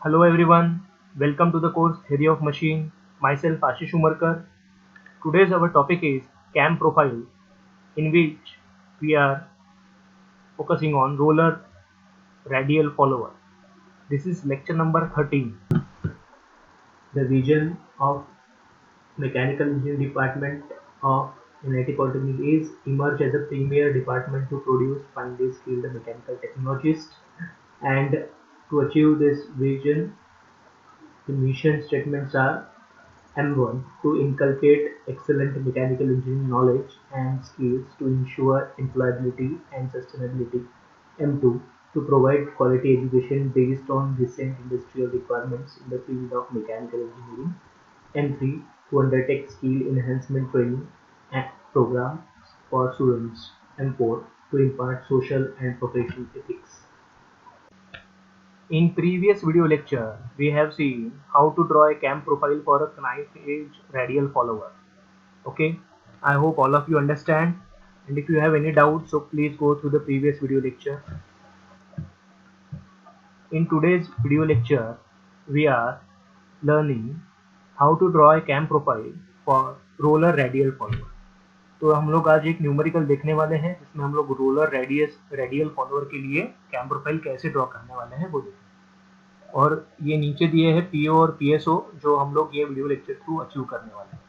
Hello everyone, welcome to the course Theory of Machine. Myself Ashish Umarkar. Today's our topic is CAM profile, in which we are focusing on roller radial follower. This is lecture number 13. The vision of Mechanical Engineering Department of NIT Polytechnic is emerge as a premier department to produce finely skilled mechanical technologists, and to achieve this vision, the mission statements are M1 to inculcate excellent mechanical engineering knowledge and skills to ensure employability and sustainability. M2 to provide quality education based on recent industrial requirements in the field of mechanical engineering. M3 to undertake skill enhancement training and programs for students. M4 to impart social and professional ethics. In previous video lecture, we have seen how to draw a CAM profile for a knife edge radial follower. Okay, I hope all of you understand, and if you have any doubts, so please go through the previous video lecture. In today's video lecture, we are learning how to draw a CAM profile for roller radial follower. तो हम लोग आज एक numerical देखने वाले हैं जिसमें हम लोग रोलर रेडियल फॉलोअर के लिए कैम प्रोफाइल कैसे ड्रॉ करने वाले हैं वो देखेंगे। और ये नीचे दिए हैं पीओ और पीएसओ जो हम लोग ये वीडियो लेक्चर थ्रू अचीव करने वाले हैं।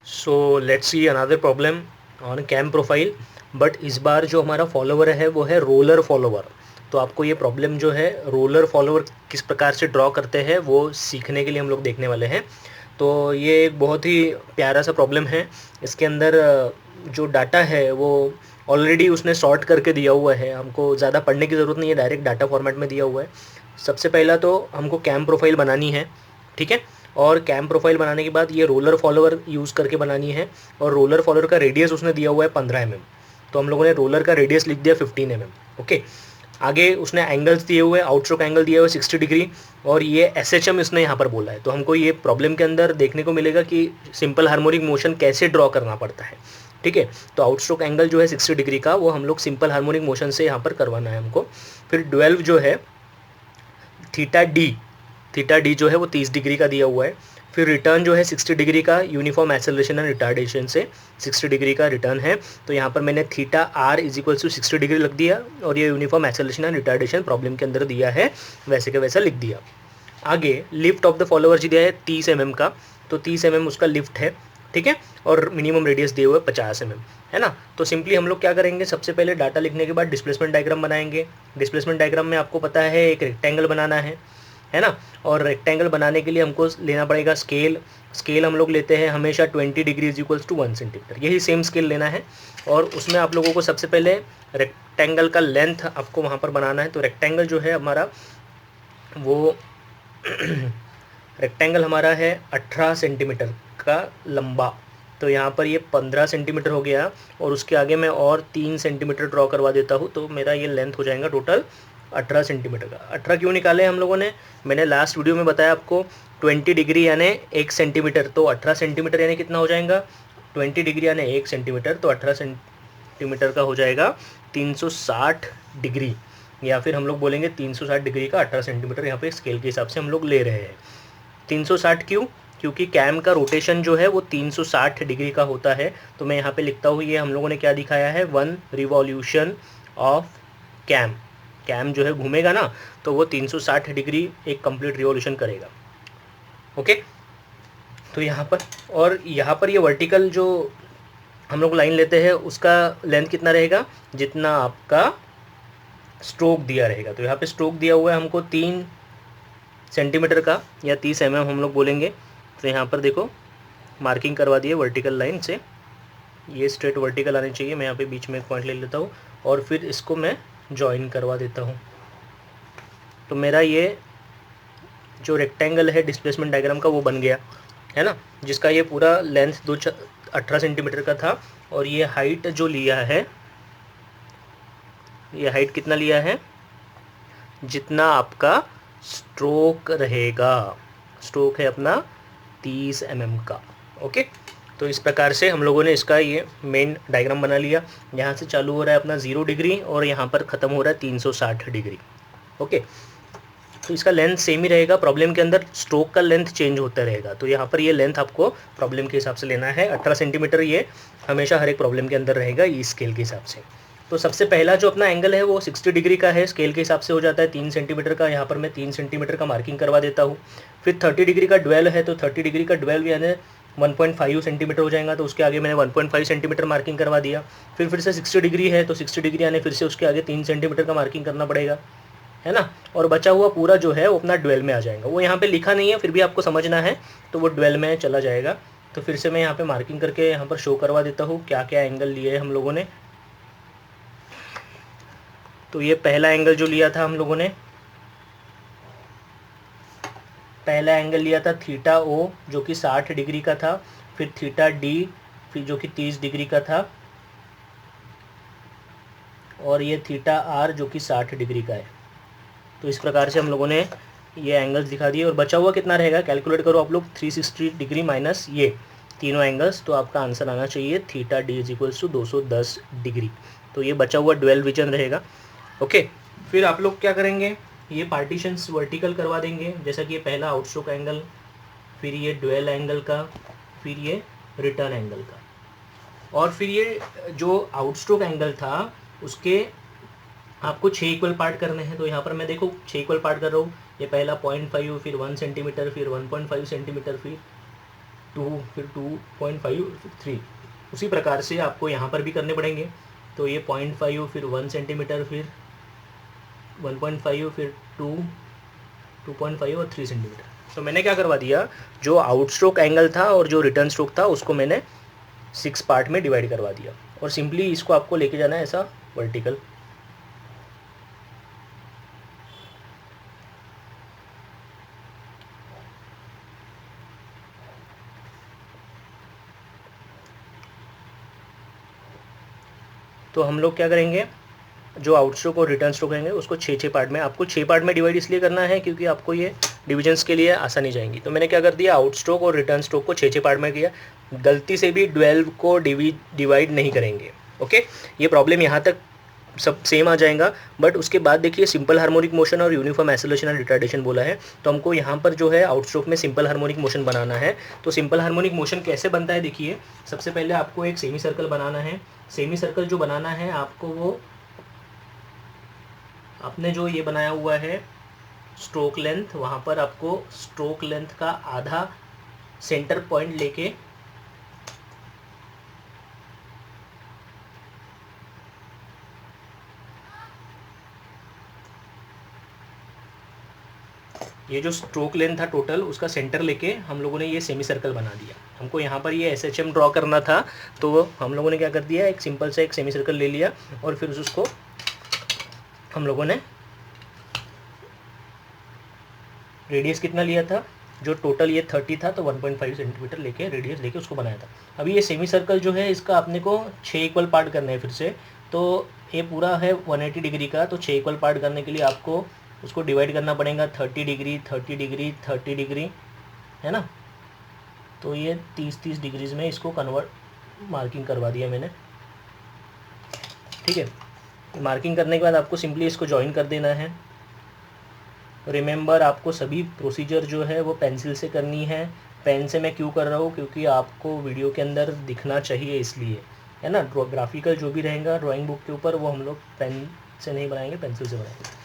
So let's see another problem on cam profile, but इस बार जो हमारा फॉलोवर है वो है रोलर फॉलोवर। तो आपको ये प्रॉब्लम जो है रोलर फॉलोवर किस प्रकार से ड्रॉ करते हैं वो सीखने के लिए हम लोग देखने वाले हैं। तो ये एक बहुत ही प्यारा सा प्रॉब्लम है। इसके अंदर जो डाटा है वो ऑलरेडी उसने सॉर्ट करके दिया हुआ है, हमको ज़्यादा पढ़ने की ज़रूरत नहीं है, डायरेक्ट डाटा फॉर्मेट में दिया हुआ है। सबसे पहला तो हमको कैम प्रोफाइल बनानी है, ठीक है। और कैम प्रोफाइल बनाने के बाद ये रोलर फॉलोवर यूज़ करके बनानी है, और रोलर फॉलोवर का रेडियस उसने दिया हुआ है 15 mm। तो हम लोगों ने रोलर का रेडियस लिख दिया 15 mm। ओके, आगे उसने एंगल्स दिए हुए, आउटस्ट्रोक एंगल दिया हुआ 60 डिग्री, और ये SHM इसने यहाँ पर बोला है। तो हमको ये प्रॉब्लम के अंदर देखने को मिलेगा कि सिंपल हार्मोनिक मोशन कैसे ड्रॉ करना पड़ता है, ठीक है। तो आउटस्ट्रोक एंगल जो है 60 डिग्री का वो हम लोग सिंपल हार्मोनिक मोशन से यहाँ पर करवाना है हमको। फिर 12 जो है थीटा डी जो है वो 30 डिग्री का दिया हुआ है। फिर रिटर्न जो है 60 डिग्री का यूनिफॉर्म एक्सेलरेशन एंड रिटार्डेशन से 60 डिग्री का रिटर्न है। तो यहाँ पर मैंने theta R is equal to 60 degree लिख दिया, और ये uniform acceleration and retardation problem के अंदर दिया है, वैसे का वैसा लिख दिया। आगे लिफ्ट ऑफ द फॉलोअर जी दिया है 30 mm का, तो 30 mm उसका लिफ्ट है, ठीक है। और मिनिमम रेडियस दिए हुए 50 mm है ना। तो सिंपली हम लोग क्या करेंगे, सबसे पहले डाटा लिखने के बाद डिस्प्लेसमेंट डायग्राम बनाएंगे। डिस्प्लेसमेंट डायग्राम में आपको पता है एक रेक्टेंगल बनाना है ना। और रेक्टेंगल बनाने के लिए हमको लेना पड़ेगा स्केल हम लोग लेते हैं हमेशा 20 degree is equals to 1 centimetre, यही सेम स्केल लेना है। और उसमें आप लोगों को सबसे पहले रेक्टेंगल का लेंथ आपको वहाँ पर बनाना है। तो रेक्टेंगल जो है हमारा वो रेक्टेंगल हमारा है 18 सेंटीमीटर का लंबा। तो यहाँ पर ये 15 सेंटीमीटर हो गया, और उसके आगे मैं और 3 सेंटीमीटर ड्रॉ करवा देता हूँ, तो मेरा ये लेंथ हो जाएगा टोटल 18 सेंटीमीटर का। 18 क्यों निकाले हम लोगों ने, मैंने लास्ट वीडियो में बताया आपको 20 डिग्री यानी 1 सेंटीमीटर, तो 18 सेंटीमीटर यानी कितना हो जाएगा, 20 डिग्री यानी 1 सेंटीमीटर, तो 18 सेंटीमीटर का हो जाएगा 360 डिग्री, या फिर हम लोग बोलेंगे 360 डिग्री का 18 सेंटीमीटर यहाँ पे स्केल के हिसाब से हम लोग ले रहे हैं। 360 क्यों, क्योंकि कैम का रोटेशन जो है वो 360 डिग्री का होता है। तो मैं यहाँ पे लिखता हूँ, ये हम लोगों ने क्या दिखाया है, 1 रिवॉल्यूशन ऑफ कैम जो है घूमेगा ना, तो वो 360 डिग्री एक कंप्लीट रिवॉल्यूशन करेगा। ओके, तो यहाँ पर, और यहाँ पर ये वर्टिकल जो हम लोग लाइन लेते हैं उसका लेंथ कितना रहेगा, जितना आपका स्ट्रोक दिया रहेगा। तो यहाँ पे स्ट्रोक दिया हुआ है हमको 3 सेंटीमीटर का, या 30 mm हम लोग बोलेंगे। तो यहाँ पर देखो मार्किंग करवा दिए वर्टिकल लाइन से, ये स्ट्रेट वर्टिकल आनी चाहिए। मैं यहाँ पे बीच में एक पॉइंट ले लेता हूँ, और फिर इसको मैं जॉइन करवा देता हूँ। तो मेरा ये जो रेक्टेंगल है डिस्प्लेसमेंट डायग्राम का वो बन गया, है ना, जिसका ये पूरा लेंथ 18 सेंटीमीटर का था। और ये हाइट जो लिया है, ये हाइट कितना लिया है, जितना आपका स्ट्रोक रहेगा। स्ट्रोक है अपना 30 mm का। ओके, तो इस प्रकार से हम लोगों ने इसका ये मेन डायग्राम बना लिया। यहाँ से चालू हो रहा है अपना 0 डिग्री, और यहाँ पर ख़त्म हो रहा है 360 डिग्री। ओके, तो इसका लेंथ सेम ही रहेगा, प्रॉब्लम के अंदर स्ट्रोक का लेंथ चेंज होता रहेगा। तो यहाँ पर ये लेंथ आपको प्रॉब्लम के हिसाब से लेना है। 18 सेंटीमीटर ये हमेशा हर एक प्रॉब्लम के अंदर रहेगा इस स्केल के हिसाब से। तो सबसे पहला जो अपना एंगल है वो 60 डिग्री का है, स्केल के हिसाब से हो जाता है 3 सेंटीमीटर का। यहाँ पर मैं 3 सेंटीमीटर का मार्किंग करवा देता हूँ। फिर 30 डिग्री का ड्वेल है, तो 30 डिग्री का ड्वेल यानी 1.5 सेंटीमीटर हो जाएगा, तो उसके आगे मैंने 1.5 सेंटीमीटर मार्किंग करवा दिया। फिर से 60 डिग्री है, तो 60 डिग्री यानी फिर से उसके आगे 3 सेंटीमीटर का मार्किंग करना पड़ेगा, है ना। और बचा हुआ पूरा जो है वो अपना ड्वेल में आ जाएगा। वो यहाँ पे लिखा नहीं है, फिर भी आपको समझना है, तो वो ड्वेल में चला जाएगा। तो फिर से मैं यहाँ पे मार्किंग करके यहाँ पर शो करवा देता हूँ क्या क्या एंगल लिए हम लोगों ने। तो ये पहला एंगल जो लिया था हम लोगों ने, पहला एंगल लिया था थीटा ओ जो कि 60 डिग्री का था। फिर थीटा डी फिर जो कि 30 डिग्री का था, और ये थीटा आर जो कि 60 डिग्री का है। तो इस प्रकार से हम लोगों ने ये एंगल्स दिखा दिए। और बचा हुआ कितना रहेगा, कैलकुलेट करो आप लोग, 360 डिग्री माइनस ये तीनों एंगल्स, तो आपका आंसर आना चाहिए theta D is equals to 210 degree. तो ये बचा हुआ ड्वेल विजन रहेगा। ओके, फिर आप लोग क्या करेंगे, ये पार्टीशंस वर्टिकल करवा देंगे, जैसा कि ये पहला आउटस्ट्रोक एंगल, फिर ये ड्वेल एंगल का, फिर ये रिटर्न एंगल का, और फिर ये जो आउटस्ट्रोक एंगल था उसके आपको 6 इक्वल पार्ट करने हैं। तो यहाँ पर मैं देखो 6 इक्वल पार्ट कर रहा हूँ। ये पहला 0.5, फिर 1 सेंटीमीटर, फिर 1.5 सेंटीमीटर, फिर 2, फिर 2.5, फिर 3। उसी प्रकार से आपको यहाँ पर भी करने पड़ेंगे। तो ये 0.5, फिर 1 सेंटीमीटर, फिर 1.5, फिर 2, 2.5 और 3 सेंटीमीटर। तो मैंने क्या करवा दिया, जो आउटस्ट्रोक एंगल था और जो रिटर्न स्ट्रोक था उसको मैंने 6 पार्ट में डिवाइड करवा दिया, और सिंपली इसको आपको लेके जाना है ऐसा वर्टिकल। तो हम लोग क्या करेंगे, जो आउटस्ट्रोक और रिटर्न स्ट्रोक रहेंगे उसको 6 पार्ट में, आपको 6 पार्ट में डिवाइड इसलिए करना है क्योंकि आपको ये डिविजन्स के लिए आसानी जाएंगी। तो मैंने क्या कर दिया, आउटस्ट्रोक और रिटर्न स्ट्रोक को 6 पार्ट में किया। गलती से भी 12 को डिवाइड नहीं करेंगे। ओके, ये प्रॉब्लम यहाँ तक सब सेम आ जाएगा। बट उसके बाद देखिए सिंपल हार्मोनिक मोशन और यूनिफॉर्म एक्सेलरेशन एंड रिटार्डेशन बोला है, तो हमको यहाँ पर जो है आउटस्ट्रोक में सिंपल हार्मोनिक मोशन बनाना है। तो सिंपल हार्मोनिक मोशन कैसे बनता है, देखिए सबसे पहले आपको एक सेमी सर्कल बनाना है। सेमी सर्कल जो बनाना है आपको, वो आपने जो ये बनाया हुआ है स्ट्रोक लेंथ, वहाँ पर आपको स्ट्रोक लेंथ का आधा सेंटर पॉइंट लेके ये जो स्ट्रोक लेंथ था टोटल उसका सेंटर लेके हम लोगों ने ये सेमी सर्कल बना दिया। हमको यहाँ पर ये SHM ड्रॉ करना था, तो हम लोगों ने क्या कर दिया, एक सिंपल सा एक सेमी सर्कल ले लिया, और फिर उसको हम लोगों ने रेडियस कितना लिया था, जो टोटल ये 30 था, तो 1.5 सेंटीमीटर लेके रेडियस लेके उसको बनाया था। अभी ये सेमी सर्कल जो है इसका अपने को 6 इक्वल पार्ट करना है फिर से। तो ये पूरा है 180 डिग्री का, तो 6 इक्वल पार्ट करने के लिए आपको उसको डिवाइड करना पड़ेगा 30 डिग्री 30 डिग्री 30 डिग्री, है ना। तो ये 30 डिग्रीज में इसको कन्वर्ट मार्किंग करवा दिया मैंने, ठीक है। मार्किंग करने के बाद आपको सिंपली इसको ज्वाइन कर देना है। रिमेंबर आपको सभी प्रोसीजर जो है वो पेंसिल से करनी है। पेन से मैं क्यों कर रहा हूँ, क्योंकि आपको वीडियो के अंदर दिखना चाहिए इसलिए, है ना। ग्राफिकल जो भी रहेगा ड्राइंग बुक के ऊपर वो हम लोग पेन से नहीं बनाएंगे, पेंसिल से बनाएंगे।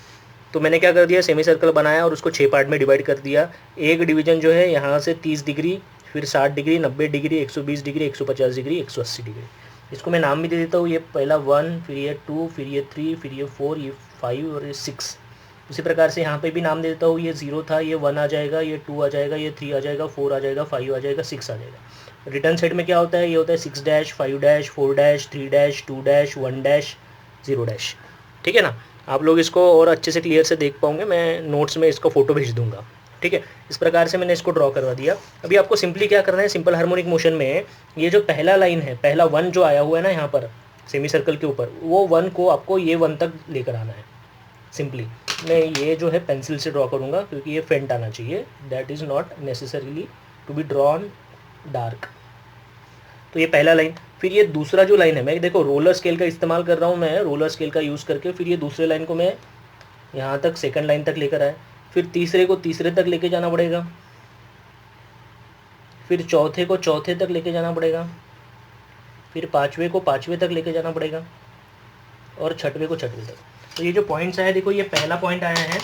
तो मैंने क्या कर दिया, सेमी सर्कल बनाया और उसको 6 पार्ट में डिवाइड कर दिया। एक डिवीजन जो है यहाँ से 30 डिग्री, फिर 60 degree, 90 degree, 120 degree, 150 degree, 180 degree. इसको मैं नाम भी दे देता हूँ, ये पहला 1, फिर ये 2, फिर ये 3, फिर ये 4, ये 5 और ये 6। उसी प्रकार से यहाँ पे भी नाम दे देता हूँ, ये 0 था, ये 1 आ जाएगा, ये 2 आ जाएगा, ये 3 आ जाएगा, 4 आ जाएगा, 5 आ जाएगा, 6 आ जाएगा। रिटर्न साइड में क्या होता है, ये होता है 6 dash, 5 dash, 4 dash, 3 dash, 2 dash, 1 dash, 0 dash, ठीक है ना। आप लोग इसको और अच्छे से क्लियर से देख पाओगे, मैं नोट्स में इसका फ़ोटो भेज दूंगा, ठीक है। इस प्रकार से मैंने इसको ड्रॉ करवा दिया। अभी आपको सिंपली क्या करना है, सिंपल हार्मोनिक मोशन में ये जो पहला लाइन है, पहला 1 जो आया हुआ है ना यहाँ पर सेमी सर्कल के ऊपर, वो 1 को आपको ये 1 तक लेकर आना है। सिंपली मैं ये जो है पेंसिल से ड्रॉ करूँगा क्योंकि ये फेंट आना चाहिए, that is not necessarily to be drawn dark. तो ये पहला लाइन, फिर ये दूसरा जो लाइन है, मैं देखो रोलर स्केल का इस्तेमाल कर रहा हूँ, मैं रोलर स्केल का यूज़ करके फिर ये दूसरे लाइन को मैं यहाँ तक सेकंड लाइन तक लेकर आया। फिर तीसरे को तीसरे तक लेके जाना पड़ेगा, फिर चौथे को चौथे तक लेके जाना पड़ेगा, फिर पाँचवें को पाँचवें तक लेके जाना पड़ेगा, और छठवें को छठवें तक। तो ये जो पॉइंट्स आया, देखो ये पहला पॉइंट आया है,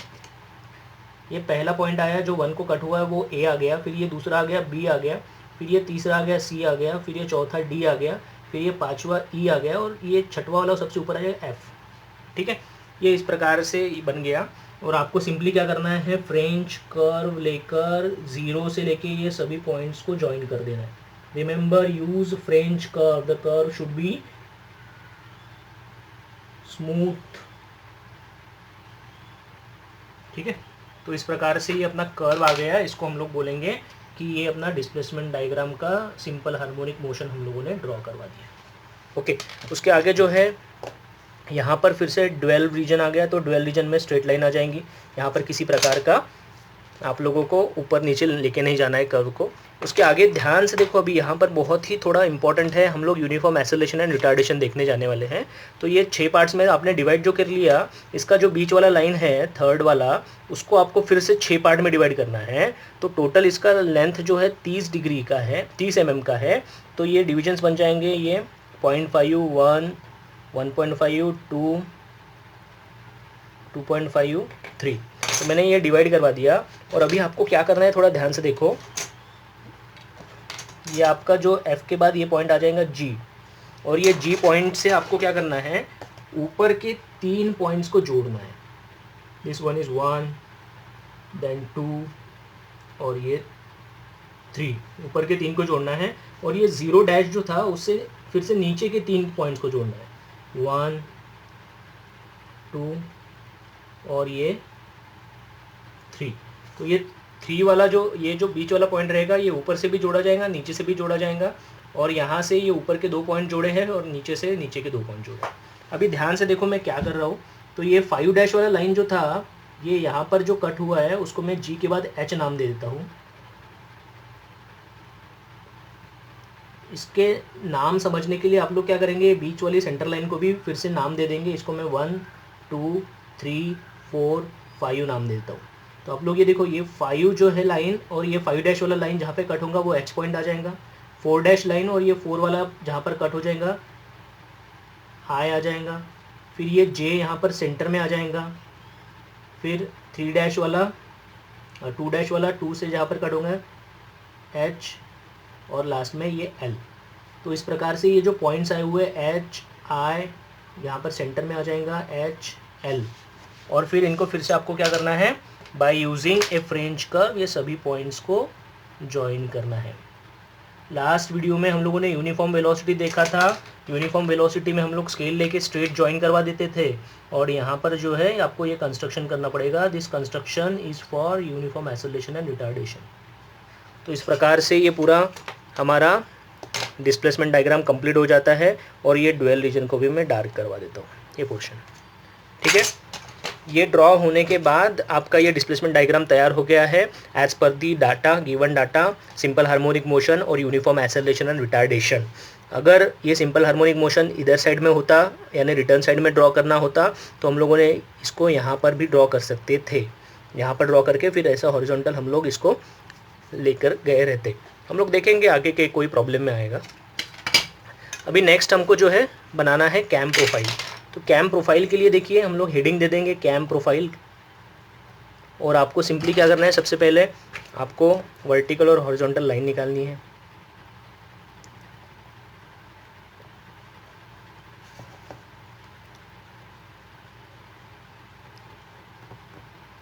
ये पहला पॉइंट आया जो 1 को कट हुआ है वो ए आ गया, फिर ये दूसरा आ गया बी आ गया, फिर ये तीसरा आ गया सी आ गया, फिर ये चौथा डी आ गया, फिर ये पाँचवा ई आ गया, और ये छठवा वाला सबसे ऊपर आ गया एफ। ठीक है, ये इस प्रकार से बन गया। और आपको सिंपली क्या करना है, फ्रेंच कर्व लेकर 0 से लेके ये सभी पॉइंट्स को ज्वाइन कर देना है। Remember, use French curve, the curve should be smooth. ठीक है, तो इस प्रकार से ये अपना कर्व आ गया। इसको हम लोग बोलेंगे कि ये अपना डिस्प्लेसमेंट डायग्राम का सिंपल हार्मोनिक मोशन हम लोगों ने ड्रॉ करवा दिया। ओके, उसके आगे जो है यहाँ पर फिर से 12 रीजन आ गया, तो 12 रीजन में स्ट्रेट लाइन आ जाएंगी। यहाँ पर किसी प्रकार का आप लोगों को ऊपर नीचे लेके नहीं जाना है कर्व को। उसके आगे ध्यान से देखो, अभी यहाँ पर बहुत ही थोड़ा इंपॉर्टेंट है, हम लोग यूनिफॉर्म एक्सेलरेशन एंड रिटार्डेशन देखने जाने वाले हैं। तो ये 6 पार्ट्स में आपने डिवाइड जो कर लिया, इसका जो बीच वाला लाइन है थर्ड वाला, उसको आपको फिर से 6 पार्ट में डिवाइड करना है। तो टोटल इसका लेंथ जो है 30 डिग्री का है, 30 mm का है। तो ये डिविजन्स बन जाएंगे, ये 0.5, 1, 1.5, 2, 2.5, 3। तो मैंने ये डिवाइड करवा दिया। और अभी आपको क्या करना है, थोड़ा ध्यान से देखो, ये आपका जो F के बाद ये पॉइंट आ जाएगा G, और ये G पॉइंट से आपको क्या करना है, ऊपर के 3 पॉइंट्स को जोड़ना है। दिस वन इज़ 1, देन 2 और ये 3, ऊपर के 3 को जोड़ना है। और ये 0 डैश जो था उससे फिर से नीचे के 3 पॉइंट्स को जोड़ना है, 1, 2 और ये 3। तो ये 3 वाला ये जो बीच वाला पॉइंट रहेगा, ये ऊपर से भी जोड़ा जाएगा, नीचे से भी जोड़ा जाएगा। और यहाँ से ये ऊपर के 2 पॉइंट जोड़े हैं और नीचे से नीचे के 2 पॉइंट जोड़े। अभी ध्यान से देखो मैं क्या कर रहा हूँ। तो ये 5 डैश वाला लाइन जो था, ये यहाँ पर जो कट हुआ है उसको मैं G के बाद H नाम दे देता हूँ। इसके नाम समझने के लिए आप लोग क्या करेंगे, बीच वाली सेंटर लाइन को भी फिर से नाम दे देंगे। इसको मैं 1, 2, 3, 4, 5 नाम दे देता हूँ। तो आप लोग ये देखो, ये 5 जो है लाइन और ये 5 डैश वाला लाइन जहाँ पे कट होगा वो H पॉइंट आ जाएगा। 4 डैश लाइन और ये 4 वाला जहाँ पर कट हो जाएगा I आ जाएगा। फिर ये J यहाँ पर सेंटर में आ जाएगा। फिर 3 डैश वाला, 2 डैश वाला 2 से जहाँ पर कट होगा H, और लास्ट में ये L। तो इस प्रकार से ये जो पॉइंट्स आए हुए H, I यहाँ पर सेंटर में आ जाएगा, H, L। और फिर इनको फिर से आपको क्या करना है, by using A French curve ये सभी पॉइंट्स को ज्वाइन करना है। लास्ट वीडियो में हम लोगों ने यूनिफॉर्म वेलोसिटी देखा था। यूनिफॉर्म वेलोसिटी में हम लोग स्केल लेके स्ट्रेट ज्वाइन करवा देते थे, और यहाँ पर जो है आपको ये कंस्ट्रक्शन करना पड़ेगा। This construction is for uniform acceleration and retardation. तो इस प्रकार से ये पूरा हमारा डिस्प्लेसमेंट डायग्राम कंप्लीट हो जाता है। और ये ड्वेल रीजन को भी मैं डार्क करवा देता हूँ, ये पोर्शन। ठीक है, ये ड्रॉ होने के बाद आपका ये डिस्प्लेसमेंट डायग्राम तैयार हो गया है as per the data, given data, simple harmonic motion और यूनिफॉर्म एक्सेलरेशन एंड रिटार्डेशन। अगर ये सिंपल हार्मोनिक मोशन इधर साइड में होता, यानी रिटर्न साइड में ड्रॉ करना होता, तो हम लोगों ने इसको यहाँ पर भी ड्रॉ कर सकते थे। यहाँ पर ड्रॉ करके फिर ऐसा हॉरिजॉन्टल हम लोग इसको लेकर गए रहते। हम लोग देखेंगे आगे के कोई प्रॉब्लम में आएगा। अभी नेक्स्ट हमको जो है बनाना है कैम प्रोफाइल। तो कैम प्रोफाइल के लिए देखिए हम लोग हेडिंग दे देंगे कैम प्रोफाइल। और आपको सिंपली क्या करना है, सबसे पहले आपको वर्टिकल और हॉरिजॉन्टल लाइन निकालनी है।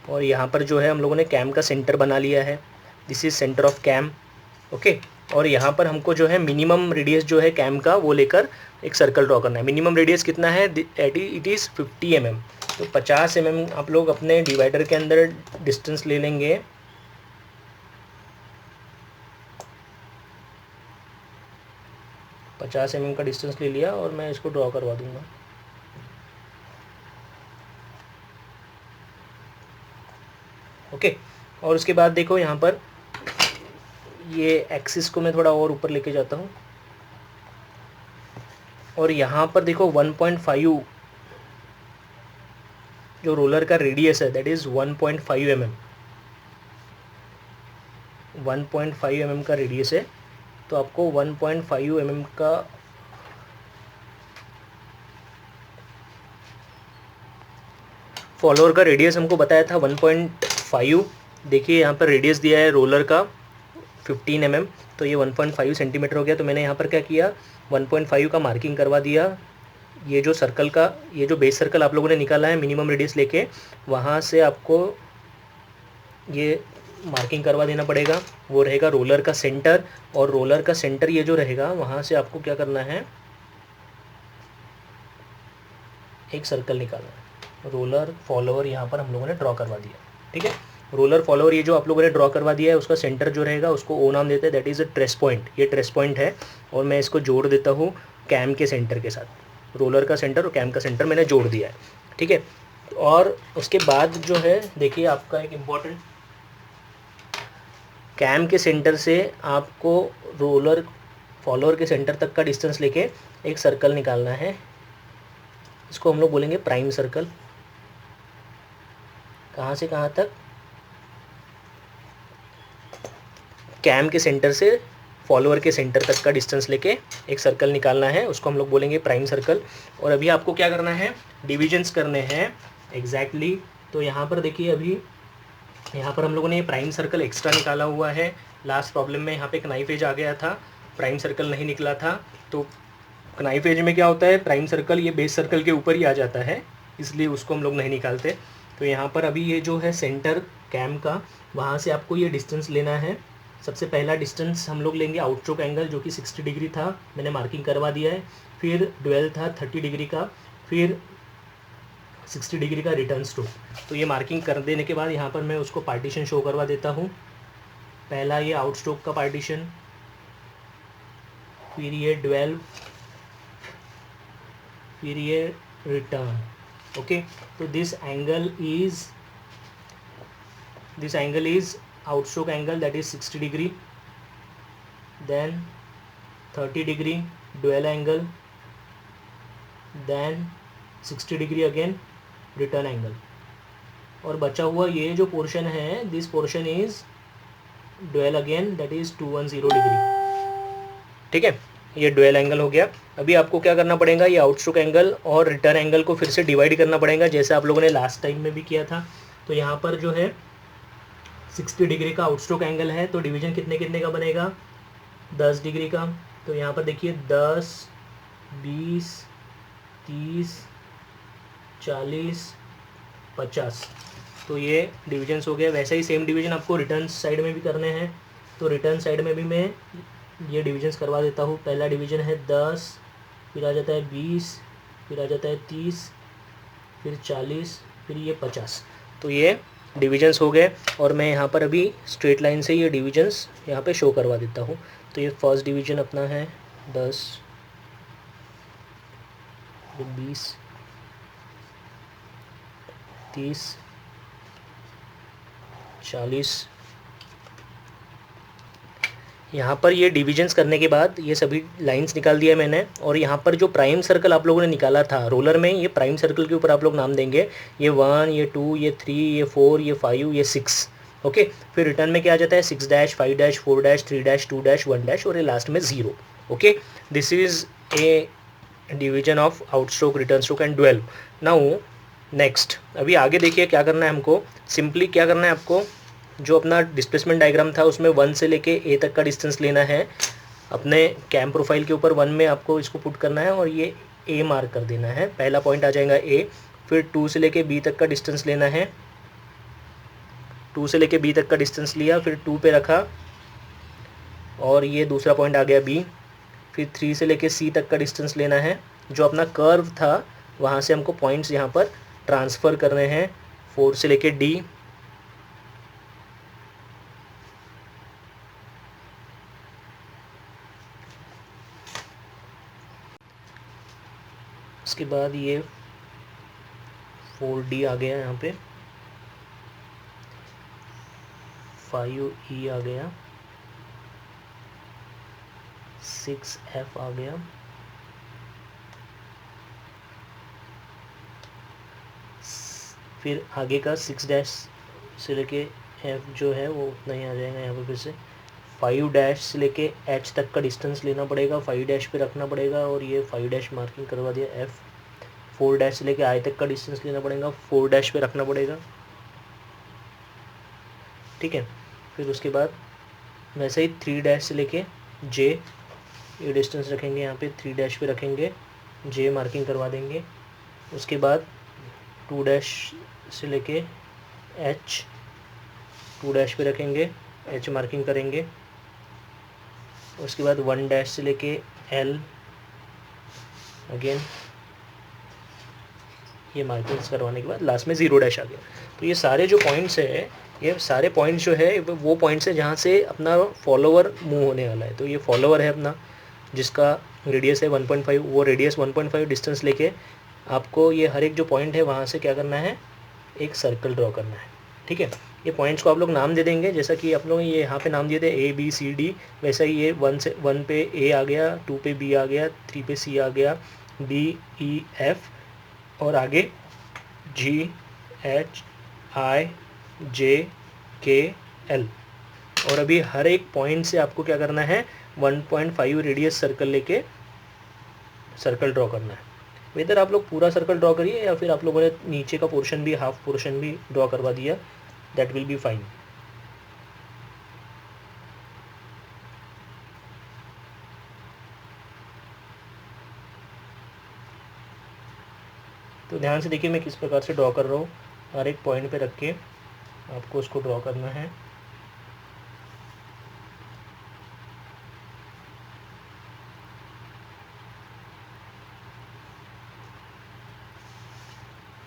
और यहाँ पर जो है हम लोगों ने कैम का सेंटर बना लिया है। This is centre of cam. Okay, और यहाँ पर हमको जो है मिनिमम रेडियस जो है कैम का वो लेकर एक सर्कल ड्रॉ करना है। मिनिमम रेडियस कितना है, इट इज़ 50 mm। तो 50 mm आप लोग अपने डिवाइडर के अंदर डिस्टेंस ले लेंगे। पचास mm का डिस्टेंस ले लिया और मैं इसको ड्रॉ करवा दूंगा। ओके, और उसके बाद देखो यहाँ पर ये एक्सिस को मैं थोड़ा और ऊपर लेके जाता हूँ, और यहाँ पर देखो 1.5 जो रोलर का रेडियस है दैट इज़ 1.5 mm। 1.5 mm का रेडियस है, तो आपको 1.5 mm का फॉलोअर का रेडियस हमको बताया था 1.5। देखिए यहाँ पर रेडियस दिया है रोलर का 15 mm, तो ये 1.5 सेंटीमीटर हो गया। तो मैंने यहाँ पर क्या किया, 1.5 का मार्किंग करवा दिया। ये जो सर्कल का, ये जो बेस सर्कल आप लोगों ने निकाला है मिनिमम रेडियस लेके, वहाँ से आपको ये मार्किंग करवा देना पड़ेगा। वो रहेगा रोलर का सेंटर, और रोलर का सेंटर ये जो रहेगा, वहाँ से आपको क्या करना है, एक सर्कल निकालना है। रोलर फॉलोअर यहाँ पर हम लोगों ने ड्रॉ करवा दिया, ठीक है। रोलर फॉलोअर ये जो आप लोगों ने ड्रॉ करवा दिया है, उसका सेंटर जो रहेगा उसको ओ नाम देते हैं, that is a trace point. ये ट्रेस पॉइंट है, और मैं इसको जोड़ देता हूँ कैम के सेंटर के साथ। रोलर का सेंटर और कैम का सेंटर मैंने जोड़ दिया है, ठीक है। और उसके बाद जो है, देखिए आपका एक इम्पॉर्टेंट, कैम के सेंटर से आपको रोलर फॉलोअर के सेंटर तक का डिस्टेंस लेके एक सर्कल निकालना है। इसको हम लोग बोलेंगे प्राइम सर्कल। कहाँ से कहाँ तक, कैम के सेंटर से फॉलोअर के सेंटर तक का डिस्टेंस लेके एक सर्कल निकालना है, उसको हम लोग बोलेंगे प्राइम सर्कल। और अभी आपको क्या करना है, डिविजन्स करने हैं एग्जैक्टली। तो यहाँ पर देखिए, अभी यहाँ पर हम लोगों ने ये प्राइम सर्कल एक्स्ट्रा निकाला हुआ है। लास्ट प्रॉब्लम में यहाँ पे कनाइफ एज आ गया था, प्राइम सर्कल नहीं निकला था। तो कनाइफ एज में क्या होता है, प्राइम सर्कल ये बेस सर्कल के ऊपर ही आ जाता है, इसलिए उसको हम लोग नहीं निकालते। तो यहाँ पर अभी ये जो है सेंटर कैम का, वहाँ से आपको ये डिस्टेंस लेना है। सबसे पहला डिस्टेंस हम लोग लेंगे आउटस्ट्रोक एंगल, जो कि 60 डिग्री था, मैंने मार्किंग करवा दिया है। फिर ड्वेल था 30 डिग्री का, फिर 60 डिग्री का रिटर्न स्ट्रोक। तो ये मार्किंग कर देने के बाद यहाँ पर मैं उसको पार्टीशन शो करवा देता हूँ। पहला ये आउटस्ट्रोक का पार्टीशन, फिर ये 12, फिर ये रिटर्न। ओके, तो this angle is outstroke angle, that is 60 degree, then 30 degree dwell angle, then 60 degree again return angle. और बचा हुआ ये जो पोर्शन है, this portion is dwell again, that is 210 degree, ठीक है। ये ड्वेल एंगल हो गया। अभी आपको क्या करना पड़ेगा, ये आउटस्ट्रोक एंगल और रिटर्न एंगल को फिर से डिवाइड करना पड़ेगा, जैसे आप लोगों ने लास्ट टाइम में भी किया था। तो यहाँ पर जो है 60 डिग्री का आउटस्ट्रोक एंगल है, तो डिवीजन कितने कितने का बनेगा, 10 डिग्री का। तो यहाँ पर देखिए 10, 20, 30, 40, 50, तो ये डिविजन्स हो गए। वैसे ही सेम डिवीजन आपको रिटर्न साइड में भी करने हैं। तो रिटर्न साइड में भी मैं ये डिविजन्स करवा देता हूँ। पहला डिवीजन है 10, फिर आ जाता है 20, फिर आ जाता है 30, फिर 40, फिर ये 50। तो ये डिविजन्स हो गए, और मैं यहाँ पर अभी स्ट्रेट लाइन से ये डिविजन्स यहाँ पे शो करवा देता हूँ। तो ये फर्स्ट डिवीजन अपना है 10, फिर 20, 30, 40। यहाँ पर ये डिविजन्स करने के बाद ये सभी लाइंस निकाल दिया मैंने। और यहाँ पर जो प्राइम सर्कल आप लोगों ने निकाला था रोलर में, ये प्राइम सर्कल के ऊपर आप लोग नाम देंगे, ये 1, ये 2, ये 3, ये 4, ये 5, ये 6। ओके, फिर रिटर्न में क्या आ जाता है, 6 dash, 5 dash, 4 dash, 3 dash, 2 dash, 1 dash, और ये लास्ट में 0। Okay, this is a division of outstroke, return stroke and dwell. Now next, अभी आगे देखिए क्या करना है हमको। सिंपली क्या करना है आपको, जो अपना डिस्प्लेसमेंट डायग्राम था उसमें 1 से लेके ए तक का डिस्टेंस लेना है। अपने कैम प्रोफाइल के ऊपर 1 में आपको इसको पुट करना है, और ये ए मार्क कर देना है। पहला पॉइंट आ जाएगा ए। फिर 2 से लेके बी तक का डिस्टेंस लेना है। 2 से लेके बी तक का डिस्टेंस लिया, फिर 2 पे रखा, और ये दूसरा पॉइंट आ गया बी। फिर 3 से लेके सी तक का डिस्टेंस लेना है। जो अपना कर्व था वहाँ से हमको पॉइंट्स यहाँ पर ट्रांसफ़र करने हैं। 4 से लेके डी, उसके बाद ये 4D आ गया, यहाँ पे 5E आ गया, 6F आ गया, फिर आगे का 6 डैश से लेके F जो है वो उतना ही आ जाएगा यहाँ पे फिर से। 5 डैश से लेके एच तक का डिस्टेंस लेना पड़ेगा, 5 डैश पे रखना पड़ेगा और ये 5 डैश मार्किंग करवा दिया एफ। 4 डैश से लेके आई तक का डिस्टेंस लेना पड़ेगा, 4 डैश पे रखना पड़ेगा, ठीक है। फिर उसके बाद वैसे ही 3 डैश से लेके जे ये डिस्टेंस रखेंगे, यहाँ पे 3 डैश पे रखेंगे, जे मार्किंग करवा देंगे। उसके बाद 2 डैश से लेके एच 2 डैश पे रखेंगे, एच मार्किंग करेंगे। उसके बाद 1 डैश से लेके एल अगेन ये मार्किंग्स करवाने के बाद लास्ट में 0 डैश आ गया। तो ये सारे जो पॉइंट्स है, ये सारे पॉइंट्स जो है वो पॉइंट्स है जहाँ से अपना फॉलोवर मूव होने वाला है। तो ये फॉलोवर है अपना जिसका रेडियस है 1.5, वो रेडियस 1.5 डिस्टेंस लेके आपको ये हर एक जो पॉइंट है वहाँ से क्या करना है, एक सर्कल ड्रॉ करना है, ठीक है। ये पॉइंट्स को आप लोग नाम दे देंगे, जैसा कि आप लोग ये यहाँ पे नाम दिए थे A B C D, वैसा ही ये 1 पे A आ गया, 2 पे B आ गया, 3 पे C आ गया, D E F और आगे G H I J K L। और अभी हर एक पॉइंट से आपको क्या करना है, 1.5 रेडियस सर्कल लेके सर्कल ड्रॉ करना है। वेदर आप लोग पूरा सर्कल ड्रॉ करिए या फिर आप लोगों ने नीचे का पोर्शन भी, हाफ पोर्शन भी ड्रॉ करवा दिया, दैट विल बी फाइन। तो ध्यान से देखिए मैं किस प्रकार से ड्रॉ कर रहा हूँ। हर एक पॉइंट पे रख के आपको उसको ड्रॉ करना है।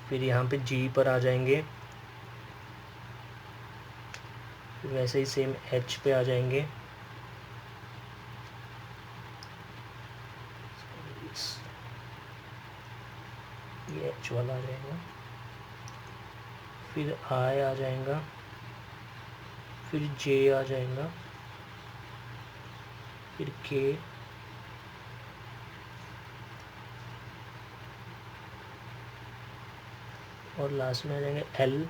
फिर यहाँ पे जी पर आ जाएंगे, फिर वैसे ही सेम एच पे आ जाएंगे, ये एच वाला आ जाएगा, फिर आई आ जाएगा, फिर जे आ जाएगा, फिर के, और लास्ट में आ जाएंगे एल।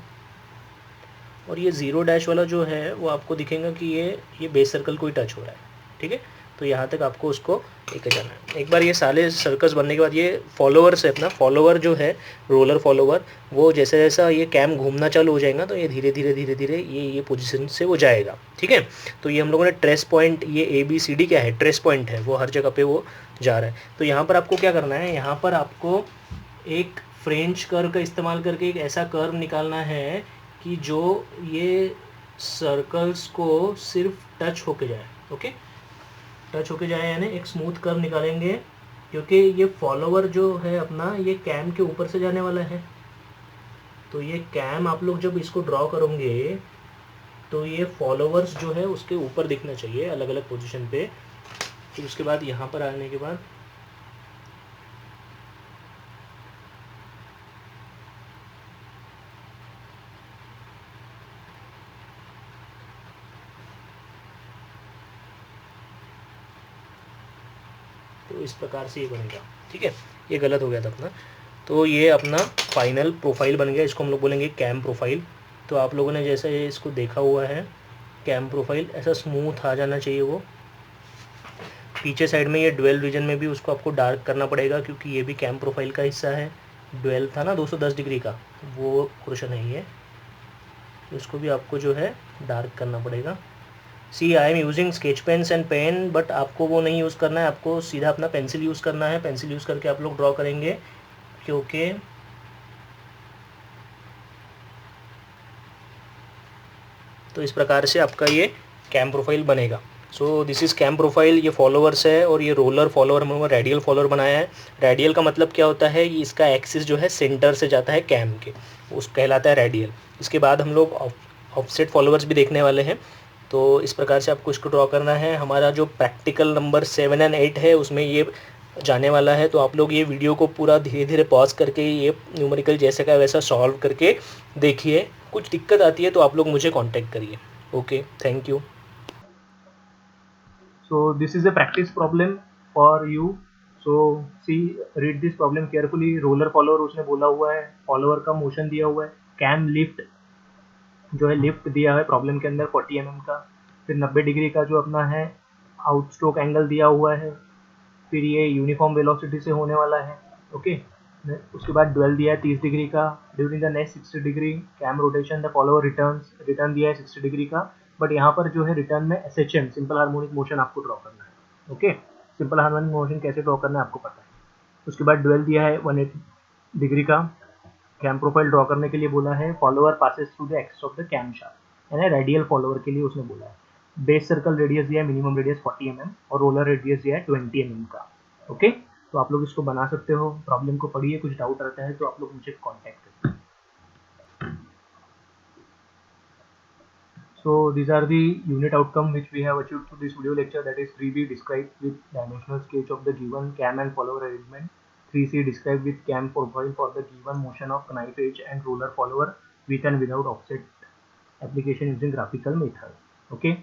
और ये 0 डैश वाला जो है वो आपको दिखेगा कि ये बेस सर्कल को ही टच हो रहा है, ठीक है। तो यहाँ तक आपको उसको लेकर जाना है। एक बार ये सारे सर्कल्स बनने के बाद ये फॉलोवर्स है, अपना फॉलोवर जो है रोलर फॉलोवर, वो जैसे जैसा ये कैम घूमना चालू हो जाएगा तो ये धीरे धीरे धीरे धीरे ये पोजीशन से वो जाएगा, ठीक है। तो ये हम लोगों ने ट्रेस पॉइंट, ये ABCD क्या है, ट्रेस पॉइंट है, वो हर जगह पे वो जा रहा है। तो यहाँ पर आपको क्या करना है, यहाँ पर आपको एक फ्रेंच कर्व का इस्तेमाल करके एक ऐसा कर्व निकालना है कि जो ये सर्कल्स को सिर्फ टच होके जाए, ओके, टच होके जाए, यानी एक स्मूथ कर्व निकालेंगे, क्योंकि ये फॉलोवर जो है अपना ये कैम के ऊपर से जाने वाला है। तो ये कैम आप लोग जब इसको ड्रॉ करोगे तो ये फॉलोवर्स जो है उसके ऊपर दिखना चाहिए अलग अलग पोजीशन पे। फिर उसके बाद यहाँ पर आने के बाद तो इस प्रकार से ये बनेगा, ठीक है। ये गलत हो गया था अपना। तो ये अपना फाइनल प्रोफाइल बन गया, इसको हम लोग बोलेंगे कैम प्रोफाइल। तो आप लोगों ने जैसे इसको देखा हुआ है कैम प्रोफाइल, ऐसा स्मूथ आ जाना चाहिए वो। पीछे साइड में ये ड्वेल रीजन में भी उसको आपको डार्क करना पड़ेगा, क्योंकि ये भी कैम प्रोफाइल का हिस्सा है। ड्वेल था ना 210 डिग्री का, वो पोर्शन है ये, इसको भी आपको जो है डार्क करना पड़ेगा। See I am using sketch pens and pen, but आपको वो नहीं यूज़ करना है, आपको सीधा अपना पेंसिल यूज़ करना है। पेंसिल यूज़ करके आप लोग ड्रॉ करेंगे, क्योंकि तो इस प्रकार से आपका ये कैम प्रोफाइल बनेगा। So this is cam profile. ये फॉलोवर्स है और ये रोलर फॉलोवर हम लोगों ने रेडियल फॉलोवर बनाया है। रेडियल का मतलब क्या होता है, ये इसका एक्सिस जो है सेंटर से जाता है कैम के, उस कहलाता है रेडियल। इसके बाद हम लोग ऑफसेट फॉलोवर्स भी देखने वाले हैं। तो इस प्रकार से आपको इसको ड्रॉ करना है। हमारा जो प्रैक्टिकल नंबर 7 और 8 है उसमें ये जाने वाला है। तो आप लोग ये वीडियो को पूरा धीरे धीरे पॉज करके ये न्यूमेरिकल जैसे का वैसा सॉल्व करके देखिए। कुछ दिक्कत आती है तो आप लोग मुझे कांटेक्ट करिए। Okay, thank you. So this is a practice problem for you. So see, read this problem carefully. Roller follower उसने बोला हुआ है, फॉलोअर का मोशन दिया हुआ है, कैम लिफ्ट जो है लिफ्ट दिया है प्रॉब्लम के अंदर 40 mm का, फिर 90 डिग्री का जो अपना है आउट स्ट्रोक एंगल दिया हुआ है, फिर ये यूनिफॉर्म वेलोसिटी से होने वाला है। ओके, उसके बाद ड्वेल दिया है 30 डिग्री का। During the next 60 degree cam rotation the follower return दिया है 60 डिग्री का, बट यहाँ पर जो है रिटर्न में SHM सिंपल हार्मोनिक मोशन आपको ड्रॉ करना है। ओके, सिंपल हार्मोनिक मोशन कैसे ड्रॉ करना है आपको पता है। उसके बाद ड्वेल दिया है 180 डिग्री का। कैम प्रोफाइल ड्रॉ करने के लिए बोला है follower passes through the axis of the cam shaft, यानी रेडियल फॉलोअर के लिए उसने बोला है। बेस सर्कल रेडियस दिया है मिनिमम रेडियस 40 mm और रोलर रेडियस दिया है 20 mm का। ओके, तो आप लोग इसको बना सकते हो। प्रॉब्लम को पढ़िए, कुछ डाउट रहता है तो आप लोग मुझे कॉन्टैक्ट करिए। So these are the unit outcome which we have achieved through this video lecture, that is 3B described with dimensional sketch of the given cam and follower arrangement, 3C described with cam profile for the given motion of knife edge and roller follower with and without offset application using graphical method. Okay,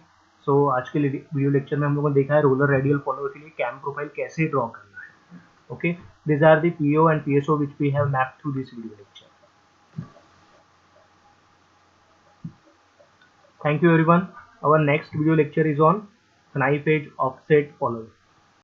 so आज के video lecture में हम लोगों ने देखा है roller radial follower के लिए कैम प्रोफाइल कैसे ड्रॉ करना है। Okay, these are the PO and PSO which we have mapped through this video lecture. Thank you everyone. Our next video lecture is on knife edge offset follower.